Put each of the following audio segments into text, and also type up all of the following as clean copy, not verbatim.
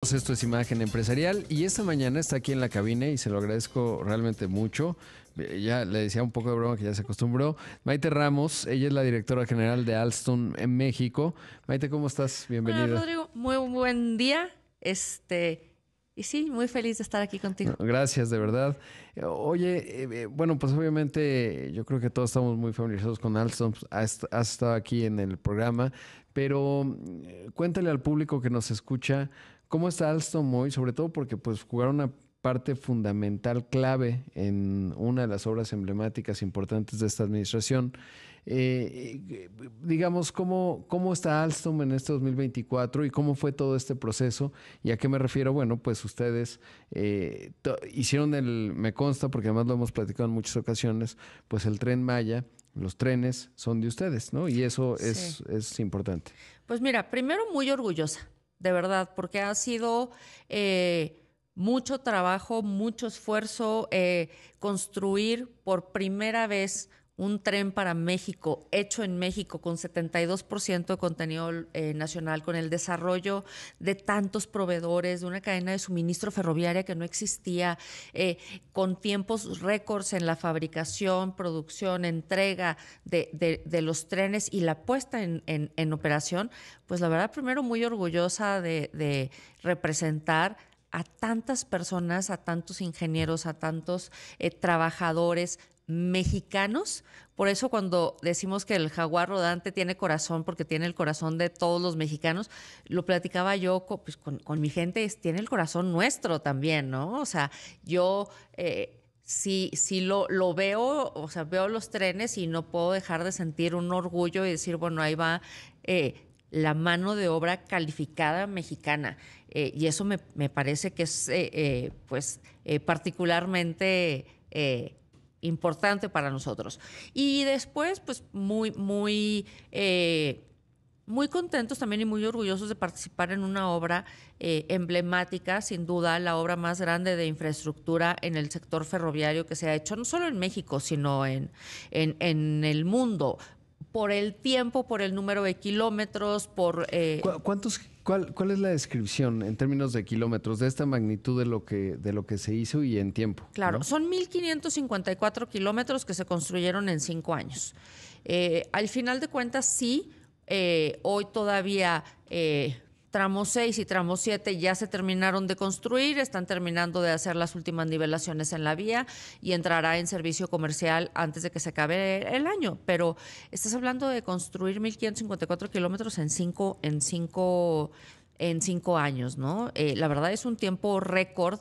todos, esto es Imagen Empresarial y esta mañana está aquí en la cabina y se lo agradezco realmente mucho. Ya le decía un poco de broma que ya se acostumbró. Maite Ramos, ella es la directora general de Alstom en México. Maite, ¿cómo estás? Bienvenida. Hola, Rodrigo, muy buen día. Y sí, muy feliz de estar aquí contigo. Gracias, de verdad. Oye, bueno, pues obviamente yo creo que todos estamos muy familiarizados con Alstom. Has estado aquí en el programa, pero cuéntale al público que nos escucha cómo está Alstom hoy, sobre todo porque pues jugaron una parte fundamental, clave en una de las obras emblemáticas importantes de esta administración. Digamos, ¿cómo está Alstom en este 2024 y cómo fue todo este proceso? ¿Y a qué me refiero? Bueno, pues ustedes hicieron me consta, porque además lo hemos platicado en muchas ocasiones, pues el Tren Maya, los trenes son de ustedes, ¿no? Y eso Sí. es importante. Pues mira, primero muy orgullosa, de verdad, porque ha sido mucho trabajo, mucho esfuerzo, construir por primera vez un tren para México, hecho en México, con 72% de contenido nacional, con el desarrollo de tantos proveedores, de una cadena de suministro ferroviaria que no existía, con tiempos récords en la fabricación, producción, entrega de los trenes y la puesta en operación. Pues la verdad, primero muy orgullosa de representar a tantas personas, a tantos ingenieros, a tantos trabajadores mexicanos. Por eso cuando decimos que el jaguar rodante tiene corazón, porque tiene el corazón de todos los mexicanos, lo platicaba yo con mi gente, tiene el corazón nuestro también, ¿no? O sea, yo sí lo veo, o sea, veo los trenes y no puedo dejar de sentir un orgullo y decir, bueno, ahí va la mano de obra calificada mexicana. Y eso me parece que es particularmente importante para nosotros. Y después, pues muy contentos también y muy orgullosos de participar en una obra emblemática, sin duda, la obra más grande de infraestructura en el sector ferroviario que se ha hecho, no solo en México, sino en el mundo, por el tiempo, por el número de kilómetros, ¿Cuál es la descripción en términos de kilómetros de esta magnitud de lo que se hizo y en tiempo? Claro, ¿no? son 1,554 kilómetros que se construyeron en 5 años. Al final de cuentas, sí, hoy todavía tramo 6 y tramo 7 ya se terminaron de construir, están terminando de hacer las últimas nivelaciones en la vía y entrará en servicio comercial antes de que se acabe el año. Pero estás hablando de construir 1,554 kilómetros en cinco años, ¿no? La verdad es un tiempo récord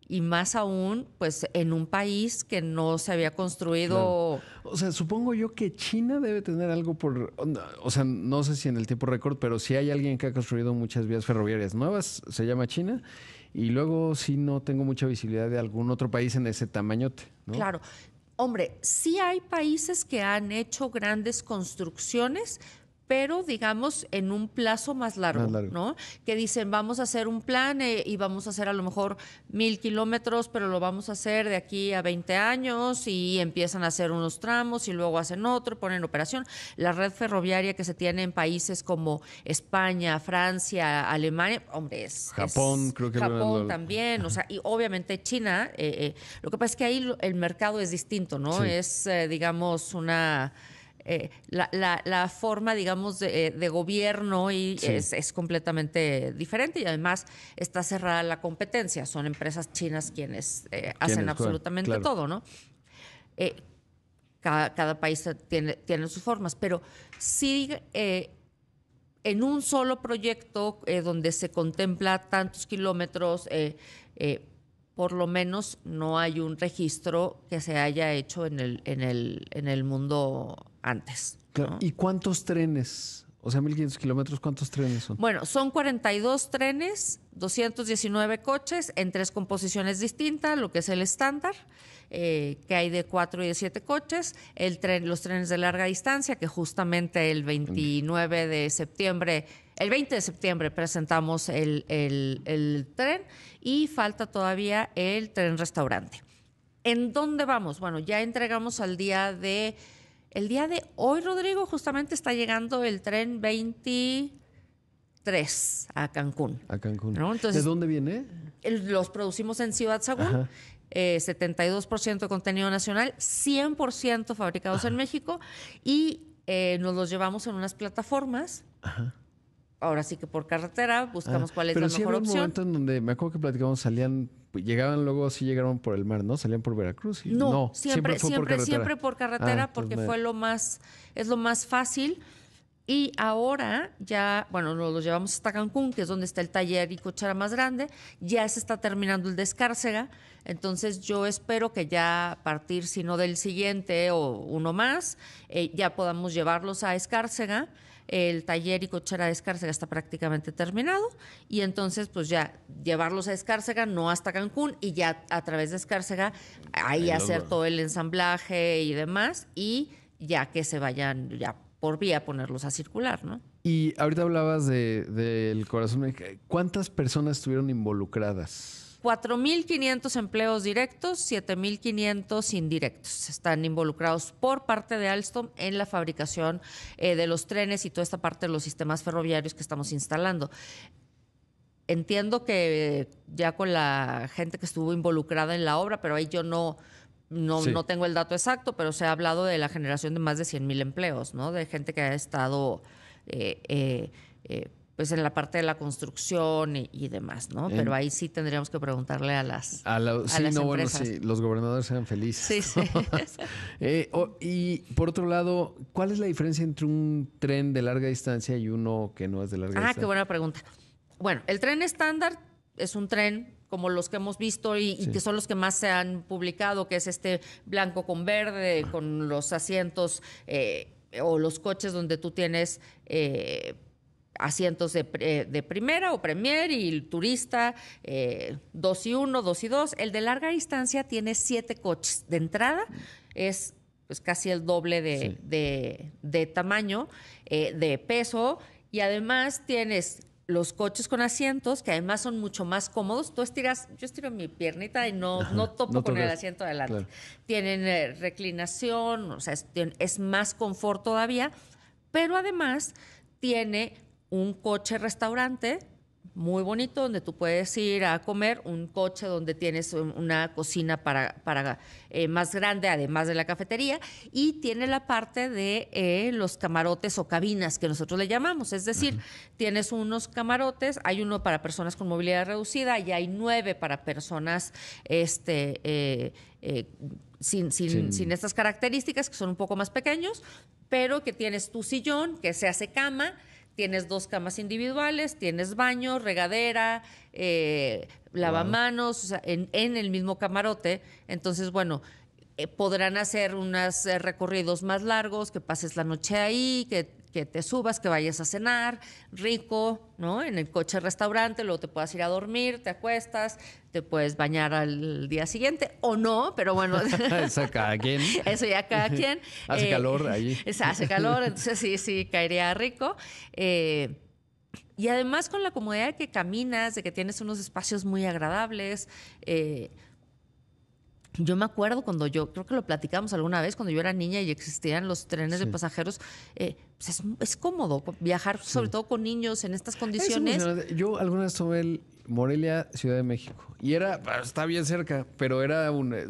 y más aún, pues, en un país que no se había Claro. construido. O sea, supongo yo que China debe tener algo o sea, no sé si en el tiempo récord, pero sí hay alguien que ha construido muchas vías ferroviarias nuevas, se llama China, y luego sí no tengo mucha visibilidad de algún otro país en ese tamañote, ¿no? Claro. Hombre, sí hay países que han hecho grandes construcciones, pero digamos en un plazo más Más largo, largo. ¿no? Que dicen, vamos a hacer un plan y vamos a hacer a lo mejor 1,000 kilómetros, pero lo vamos a hacer de aquí a 20 años y empiezan a hacer unos tramos y luego hacen otro, ponen operación. La red ferroviaria que se tiene en países como España, Francia, Alemania, hombre, Japón, creo que Japón también, o sea, y obviamente China, lo que pasa es que ahí el mercado es distinto, ¿no? Sí. Es, digamos, la forma, digamos, de gobierno y Sí. es completamente diferente y además está cerrada la competencia. Son empresas chinas quienes hacen ¿Quiénes juegan? absolutamente Claro. todo, ¿no? Eh, cada país tiene sus formas, pero sí en un solo proyecto donde se contempla tantos kilómetros, por lo menos no hay un registro que se haya hecho en el mundo antes, Claro. ¿no? ¿Y cuántos trenes? O sea, 1,500 kilómetros, ¿cuántos trenes son? Bueno, son 42 trenes, 219 coches en 3 composiciones distintas, lo que es el estándar, que hay de 4 y de 7 coches, los trenes de larga distancia, que justamente el 20 de septiembre presentamos el tren y falta todavía el tren restaurante. ¿En dónde vamos? Bueno, ya entregamos el día de hoy, Rodrigo, justamente está llegando el tren 20. 3 a Cancún. A Cancún. ¿No? Entonces, ¿de dónde viene? Los producimos en Ciudad Sagún. 72% de contenido nacional, 100% fabricados en México y nos los llevamos en unas plataformas. Ahora sí que por carretera buscamos cuál es la mejor opción. Pero sí había un momento en donde, me acuerdo que platicamos, llegaban luego, sí llegaron por el mar, ¿no? Salían por Veracruz. No, siempre por carretera porque entonces fue es lo más fácil. Y ahora ya, bueno, nos los llevamos hasta Cancún, que es donde está el taller y cochera más grande. Ya se está terminando el de Escárcega. Entonces yo espero que ya a partir, si no del siguiente o uno más, ya podamos llevarlos a Escárcega. El taller y cochera de Escárcega está prácticamente terminado y entonces pues ya llevarlos a Escárcega, no hasta Cancún, y ya a través de Escárcega ahí hacer todo el ensamblaje y demás, y ya que se vayan ya por vía ponerlos a circular, ¿no? Y ahorita hablabas del Corazón Mexicano. ¿Cuántas personas estuvieron involucradas? 4,500 empleos directos, 7,500 indirectos. Están involucrados por parte de Alstom en la fabricación de los trenes y toda esta parte de los sistemas ferroviarios que estamos instalando. Entiendo que ya con la gente que estuvo involucrada en la obra, pero ahí yo no tengo el dato exacto, pero se ha hablado de la generación de más de 100,000 empleos, ¿no? De gente que ha estado pues en la parte de la construcción y demás, ¿no? Pero ahí sí tendríamos que preguntarle a las empresas. Bueno, sí, los gobernadores sean felices. Sí, sí. Y por otro lado, ¿cuál es la diferencia entre un tren de larga distancia y uno que no es de larga distancia? Qué buena pregunta. Bueno, el tren estándar es un tren como los que hemos visto y que son los que más se han publicado, que es este blanco con verde, con los asientos o los coches donde tú tienes asientos de primera o premier y turista, 2 y 1, 2 y 2. El de larga distancia tiene 7 coches. De entrada es pues casi el doble de tamaño, de peso, y además tienes los coches con asientos que además son mucho más cómodos. Yo estiro mi piernita y no topo con el asiento de adelante. Claro. Tienen reclinación, o sea, es más confort todavía, pero además tiene un coche restaurante muy bonito donde tú puedes ir a comer, un coche donde tienes una cocina para más grande, además de la cafetería, y tiene la parte de los camarotes o cabinas que nosotros le llamamos, es decir, tienes unos camarotes, hay uno para personas con movilidad reducida y hay 9 para personas sin estas características, que son un poco más pequeños, pero que tienes tu sillón, que se hace cama. Tienes 2 camas individuales, tienes baño, regadera, lavamanos, o sea, en el mismo camarote. Entonces, bueno, podrán hacer unos recorridos más largos, que pases la noche ahí, que te subas, que vayas a cenar, rico, ¿no? En el coche restaurante, luego te puedas ir a dormir, te acuestas, te puedes bañar al día siguiente, o no, pero bueno. Eso cada quien. Eso ya cada quien. Hace calor allí. Hace calor, entonces sí, caería rico. Y además con la comodidad de que caminas, de que tienes unos espacios muy agradables. Yo me acuerdo creo que lo platicamos alguna vez, cuando yo era niña y existían los trenes de pasajeros, pues es cómodo viajar, sobre todo con niños en estas condiciones. Yo alguna vez tomé el Morelia, Ciudad de México, y está bien cerca, pero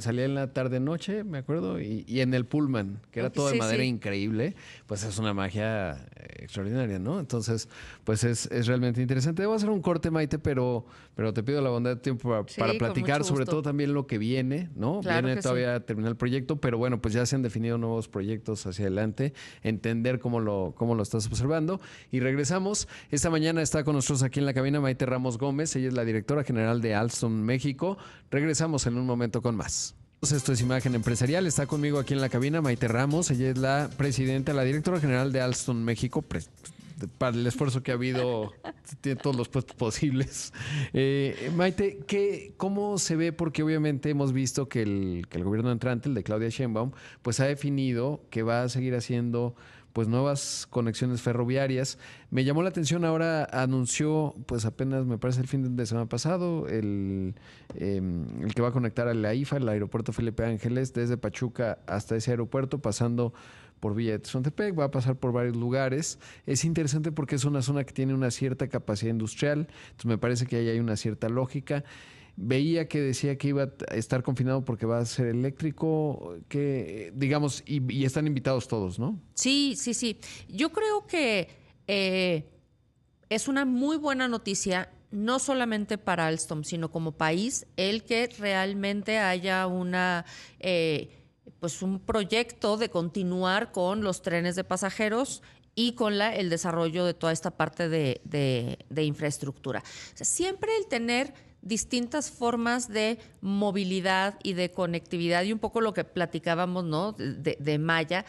salía en la tarde-noche, me acuerdo, y en el Pullman, que era todo de madera increíble, pues es una magia extraordinaria, ¿no? Entonces, pues es realmente interesante. Debo hacer un corte, Maite, pero te pido la bondad de tiempo para platicar sobre todo también lo que viene, ¿no? Claro, viene todavía a terminar el proyecto, pero bueno, pues ya se han definido nuevos proyectos hacia adelante, entender cómo lo estás observando. Y regresamos. Esta mañana está con nosotros aquí en la cabina Maite Ramos Gómez, ella es la directora general de Alstom México. Regresamos en un momento con más. Esto es Imagen Empresarial. Está conmigo aquí en la cabina Maite Ramos. Ella es la presidenta, la directora general de Alstom México. Para el esfuerzo que ha habido, tiene todos los puestos posibles. Maite, ¿cómo se ve? Porque obviamente hemos visto que el gobierno entrante, el de Claudia Sheinbaum, pues ha definido que va a seguir haciendo pues nuevas conexiones ferroviarias. Me llamó la atención, ahora anunció, pues apenas me parece el fin de semana pasado, el que va a conectar a la IFA, el aeropuerto Felipe Ángeles, desde Pachuca hasta ese aeropuerto, pasando por Villa de Tezontepec, va a pasar por varios lugares. Es interesante porque es una zona que tiene una cierta capacidad industrial, entonces me parece que ahí hay una cierta lógica. Veía que decía que iba a estar confinado porque va a ser eléctrico, que digamos, y están invitados todos, ¿no? Sí, sí, sí. Yo creo que es una muy buena noticia, no solamente para Alstom, sino como país, el que realmente haya pues un proyecto de continuar con los trenes de pasajeros y con el desarrollo de toda esta parte de infraestructura. O sea, siempre el tener distintas formas de movilidad y de conectividad y un poco lo que platicábamos, ¿no? de Maya,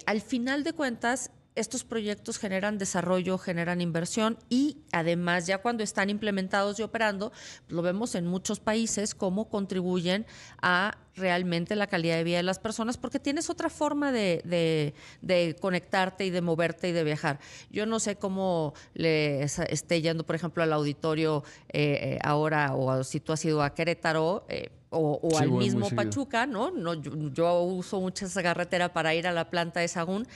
al final de cuentas estos proyectos generan desarrollo, generan inversión y además ya cuando están implementados y operando, lo vemos en muchos países cómo contribuyen a realmente la calidad de vida de las personas porque tienes otra forma de conectarte y de moverte y de viajar. Yo no sé cómo le esté yendo, por ejemplo, al auditorio ahora o si tú has ido a Querétaro, o Sí, al voy muy mismo seguido. Pachuca, ¿no? Yo uso mucho esa carretera para ir a la planta de Sagún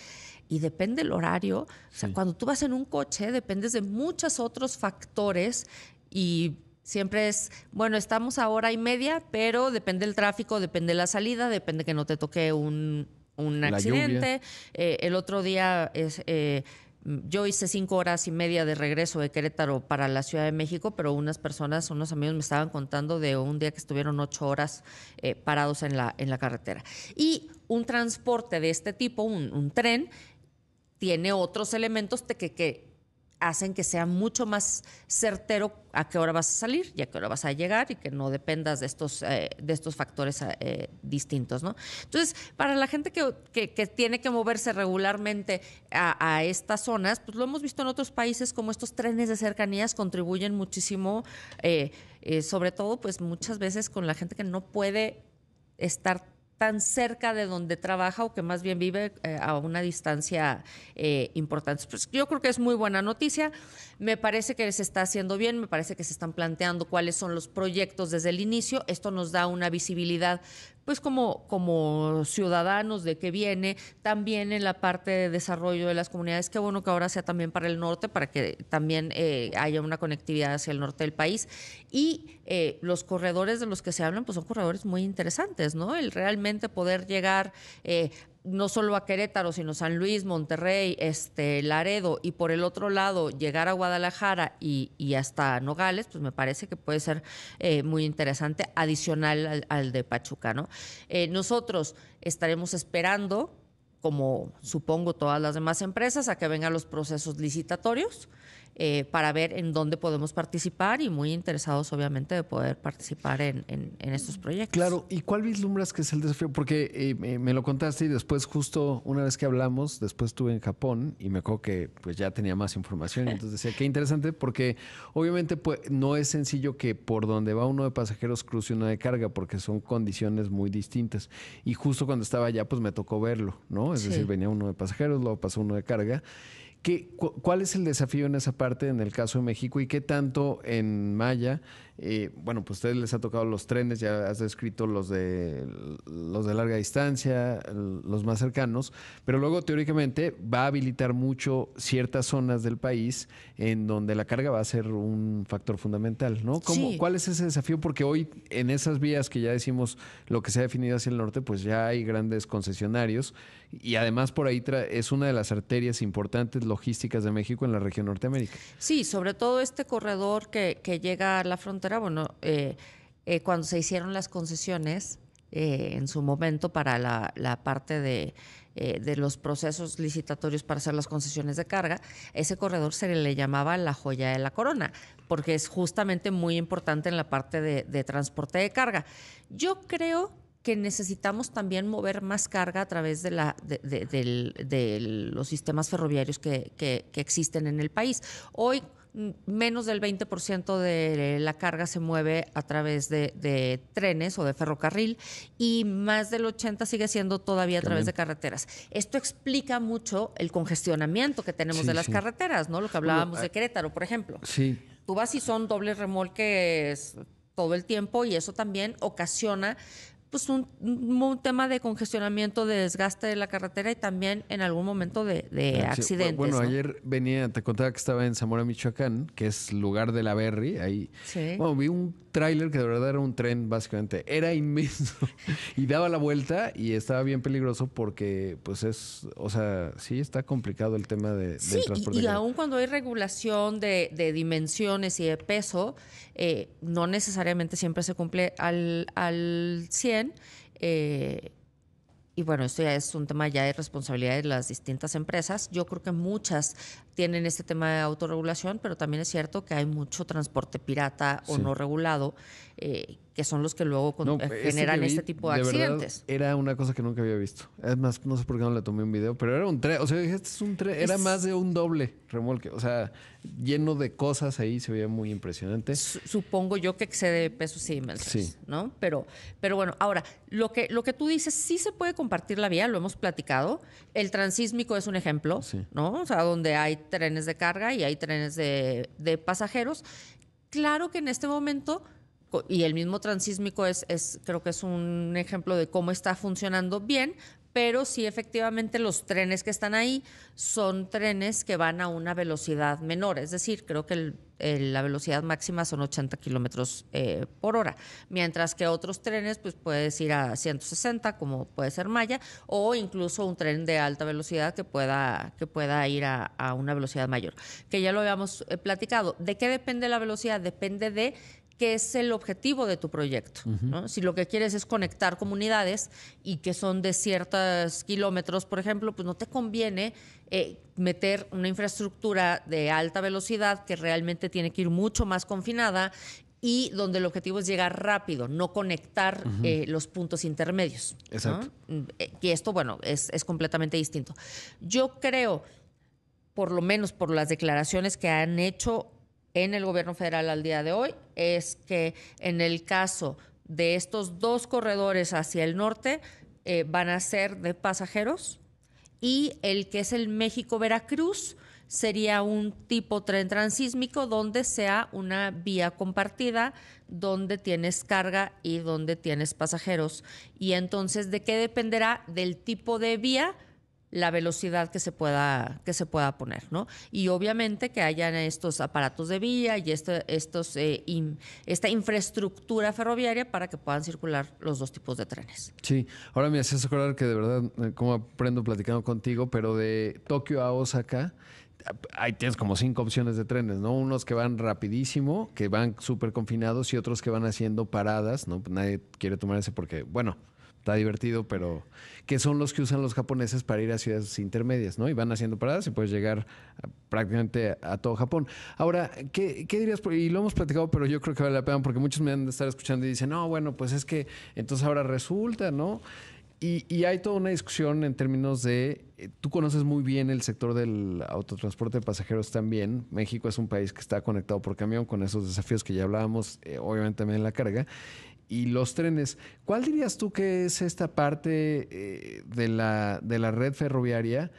y depende el horario. O sea, Sí. cuando tú vas en un coche, dependes de muchos otros factores y siempre es, bueno, estamos a hora y media, pero depende el tráfico, depende la salida, depende que no te toque un La lluvia. accidente. El otro día yo hice 5 horas y media de regreso de Querétaro para la Ciudad de México, pero unos amigos me estaban contando de un día que estuvieron 8 horas parados en la carretera. Y un transporte de este tipo, un tren, tiene otros elementos que hacen que sea mucho más certero a qué hora vas a salir y a qué hora vas a llegar y que no dependas de estos factores distintos, ¿no? Entonces, para la gente que tiene que moverse regularmente a estas zonas, pues lo hemos visto en otros países como estos trenes de cercanías contribuyen muchísimo, sobre todo, pues muchas veces con la gente que no puede estar tan cerca de donde trabaja o que más bien vive a una distancia importante. Pues yo creo que es muy buena noticia. Me parece que se está haciendo bien, me parece que se están planteando cuáles son los proyectos desde el inicio. Esto nos da una visibilidad, pues como ciudadanos de qué viene, también en la parte de desarrollo de las comunidades. Qué bueno que ahora sea también para el norte, para que también haya una conectividad hacia el norte del país. Y los corredores de los que se hablan, pues son corredores muy interesantes, ¿no? El realmente poder llegar no solo a Querétaro, sino San Luis, Monterrey, Laredo, y por el otro lado llegar a Guadalajara y hasta Nogales, pues me parece que puede ser muy interesante, adicional al de Pachuca, ¿no? Nosotros estaremos esperando, como supongo todas las demás empresas, a que vengan los procesos licitatorios para ver en dónde podemos participar y muy interesados obviamente de poder participar en estos proyectos. Claro, ¿y cuál vislumbras que es el desafío? Porque me lo contaste y después justo una vez que hablamos, después estuve en Japón y me acuerdo que pues ya tenía más información y entonces decía, qué interesante porque obviamente pues, no es sencillo que por donde va uno de pasajeros cruce uno de carga porque son condiciones muy distintas y justo cuando estaba allá pues me tocó verlo, ¿no? Es decir, Sí. venía uno de pasajeros, luego pasó uno de carga. ¿Cuál es el desafío en esa parte en el caso de México y qué tanto en Maya? Bueno, pues a ustedes les ha tocado los trenes, ya has descrito los de larga distancia, los más cercanos, pero luego teóricamente va a habilitar mucho ciertas zonas del país en donde la carga va a ser un factor fundamental, ¿no? Sí. ¿Cuál es ese desafío? Porque hoy en esas vías que ya decimos lo que se ha definido hacia el norte, pues ya hay grandes concesionarios y además por ahí es una de las arterias importantes logísticas de México en la región Norteamérica. Sí, sobre todo este corredor que llega a la frontera, bueno, cuando se hicieron las concesiones en su momento para la parte de los procesos licitatorios para hacer las concesiones de carga, ese corredor se le llamaba la joya de la corona, porque es justamente muy importante en la parte de transporte de carga. Yo creo que necesitamos también mover más carga a través de los sistemas ferroviarios que existen en el país. Hoy, menos del 20% de la carga se mueve a través de trenes o de ferrocarril y más del 80% sigue siendo todavía a través Camión. de carreteras. Esto explica mucho el congestionamiento que tenemos Sí, de las sí. carreteras, ¿no? Lo que Bueno, hablábamos de Querétaro, por ejemplo. sí. Tú vas y son dobles remolques todo el tiempo y eso también ocasiona pues un tema de congestionamiento, de desgaste de la carretera y también en algún momento de accidentes. Bueno, ¿no? ayer te contaba que estaba en Zamora, Michoacán, que es lugar de la Berry. Ahí, Sí. bueno, vi un tráiler que de verdad era un tren, básicamente. Era inmenso y daba la vuelta y estaba bien peligroso porque, pues o sea, sí está complicado el tema del transporte. Y aún cuando hay regulación de dimensiones y de peso, no necesariamente siempre se cumple al 100. Y bueno, esto ya es un tema ya de responsabilidad de las distintas empresas. Yo creo que muchas tienen este tema de autorregulación, pero también es cierto que hay mucho transporte pirata o no regulado, que son los que luego generan este tipo de accidentes. Verdad, era una cosa que nunca había visto. Es más, no sé por qué no le tomé un video, pero era un tren. O sea, dije, este es un tren. Era más de un doble remolque. O sea, lleno de cosas ahí, se veía muy impresionante. Supongo yo que excede pesos y dimensiones, ¿no? Pero bueno, ahora, lo que tú dices, sí se puede compartir la vía, lo hemos platicado. El transísmico es un ejemplo, ¿no? O sea, donde hay trenes de carga y hay trenes de pasajeros. Claro que en este momento, y el mismo transísmico creo que es un ejemplo de cómo está funcionando bien, pero sí efectivamente los trenes que están ahí son trenes que van a una velocidad menor, es decir, creo que la velocidad máxima son 80 kilómetros por hora, mientras que otros trenes pues puedes ir a 160, como puede ser Maya, o incluso un tren de alta velocidad que pueda ir a una velocidad mayor, que ya lo habíamos platicado. ¿De qué depende la velocidad? Depende de qué es el objetivo de tu proyecto, ¿no? Si lo que quieres es conectar comunidades y que son de ciertos kilómetros, por ejemplo, pues no te conviene meter una infraestructura de alta velocidad que realmente tiene que ir mucho más confinada y donde el objetivo es llegar rápido, no conectar los puntos intermedios. Exacto. ¿No? Y esto, bueno, es completamente distinto. Yo creo, por lo menos por las declaraciones que han hecho en el gobierno federal al día de hoy, es que en el caso de estos dos corredores hacia el norte van a ser de pasajeros, y el que es el México-Veracruz sería un tipo tren transísmico donde sea una vía compartida, donde tienes carga y donde tienes pasajeros. Y entonces, ¿de qué dependerá? Del tipo de vía, la velocidad que se pueda poner, ¿no? Y obviamente que hayan estos aparatos de vía y esta infraestructura ferroviaria para que puedan circular los dos tipos de trenes. Sí, ahora me hacías acordar que de verdad, como aprendo platicando contigo, pero de Tokio a Osaka, ahí tienes como 5 opciones de trenes, ¿no? Unos que van rapidísimo, que van súper confinados, y otros que van haciendo paradas, ¿no? Nadie quiere tomar ese porque, bueno, está divertido, pero que son los que usan los japoneses para ir a ciudades intermedias, ¿no? Y van haciendo paradas y puedes llegar prácticamente a todo Japón. Ahora, ¿qué dirías? Y lo hemos platicado, pero yo creo que vale la pena porque muchos me han de estar escuchando y dicen, no, bueno, pues es que entonces ahora resulta, ¿no? Y hay toda una discusión en términos de, tú conoces muy bien el sector del autotransporte de pasajeros también. México es un país que está conectado por camión con esos desafíos que ya hablábamos, obviamente también la carga. Y los trenes, ¿cuál dirías tú que es esta parte de la red ferroviaria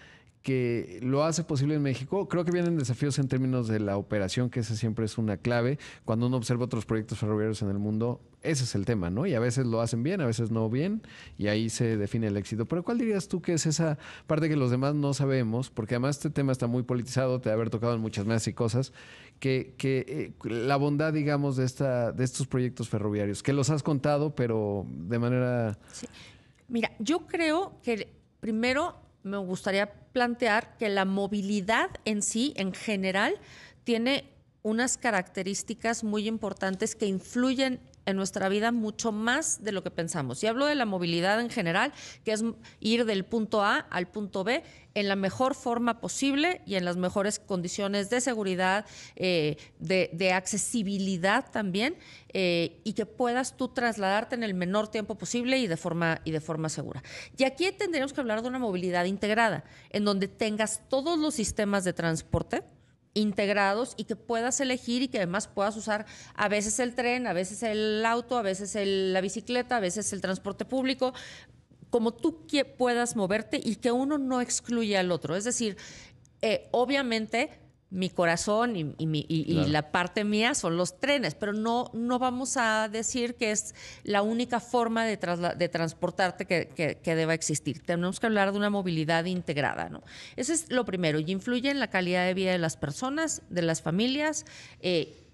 que lo hace posible en México? Creo que vienen desafíos en términos de la operación, que esa siempre es una clave. Cuando uno observa otros proyectos ferroviarios en el mundo, ese es el tema, ¿no? Y a veces lo hacen bien, a veces no bien, y ahí se define el éxito. Pero ¿cuál dirías tú que es esa parte que los demás no sabemos? Porque además este tema está muy politizado, te ha haber tocado en muchas mesas y cosas, que la bondad, digamos, de estos proyectos ferroviarios, que los has contado, pero de manera... Sí. Mira, yo creo que primero me gustaría plantear que la movilidad en sí, en general, tiene unas características muy importantes que influyen en nuestra vida mucho más de lo que pensamos. Y hablo de la movilidad en general, que es ir del punto A al punto B en la mejor forma posible y en las mejores condiciones de seguridad, de accesibilidad también, y que puedas tú trasladarte en el menor tiempo posible y de forma segura. Y aquí tendríamos que hablar de una movilidad integrada, en donde tengas todos los sistemas de transporte integrados y que puedas elegir y que además puedas usar a veces el tren, a veces el auto, a veces la bicicleta, a veces el transporte público, como tú puedas moverte y que uno no excluya al otro. Es decir, obviamente mi corazón y Claro. la parte mía son los trenes, pero no vamos a decir que es la única forma de transportarte que deba existir. Tenemos que hablar de una movilidad integrada, ¿no? Eso es lo primero, y influye en la calidad de vida de las personas, de las familias,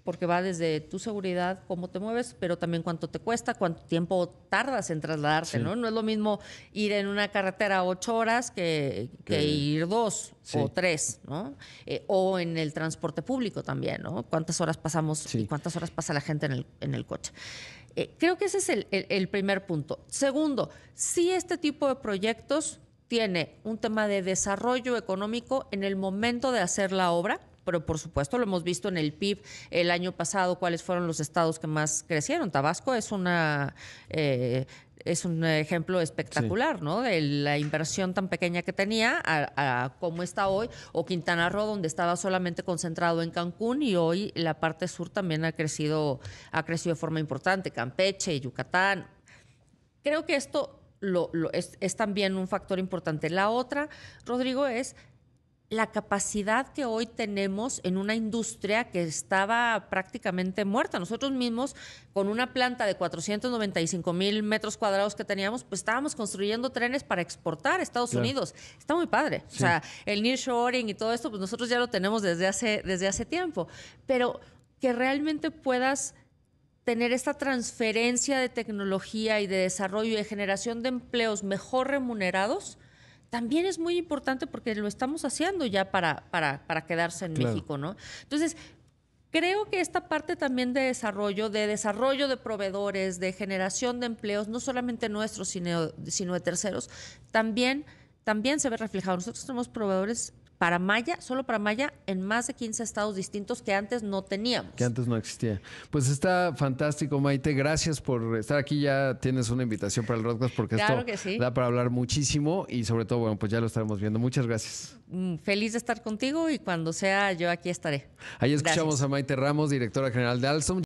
porque va desde tu seguridad, cómo te mueves, pero también cuánto te cuesta, cuánto tiempo tardas en trasladarte, Sí. ¿no? No es lo mismo ir en una carretera 8 horas que ir 2 Sí. o 3, ¿no? O en el transporte público también, ¿no? ¿Cuántas horas pasamos Sí. y cuántas horas pasa la gente en el coche? Creo que ese es el primer punto. Segundo, si este tipo de proyectos tiene un tema de desarrollo económico en el momento de hacer la obra, pero por supuesto lo hemos visto en el PIB el año pasado, cuáles fueron los estados que más crecieron. Tabasco es es un ejemplo espectacular, Sí. ¿no? De la inversión tan pequeña que tenía a cómo está hoy, o Quintana Roo, donde estaba solamente concentrado en Cancún, y hoy la parte sur también ha crecido de forma importante, Campeche, Yucatán. Creo que esto es también un factor importante. La otra, Rodrigo, es la capacidad que hoy tenemos en una industria que estaba prácticamente muerta. Nosotros mismos, con una planta de 495,000 metros cuadrados que teníamos, pues estábamos construyendo trenes para exportar a Estados Claro. Unidos. Está muy padre. Sí. O sea, el nearshoring y todo esto, pues nosotros ya lo tenemos desde hace tiempo. Pero que realmente puedas tener esta transferencia de tecnología y de desarrollo y de generación de empleos mejor remunerados, también es muy importante porque lo estamos haciendo ya para quedarse en Claro. México, ¿no? Entonces, creo que esta parte también de desarrollo de proveedores, de generación de empleos, no solamente nuestros, sino de terceros, también se ve reflejado. Nosotros tenemos proveedores para Maya, solo para Maya, en más de 15 estados distintos que antes no teníamos. Que antes no existía. Pues está fantástico, Maite. Gracias por estar aquí. Ya tienes una invitación para el podcast porque Claro esto que sí. da para hablar muchísimo y sobre todo, bueno, pues ya lo estaremos viendo. Muchas gracias. Feliz de estar contigo y cuando sea yo aquí estaré. Ahí escuchamos Gracias. a Maite Ramos, directora general de Alstom.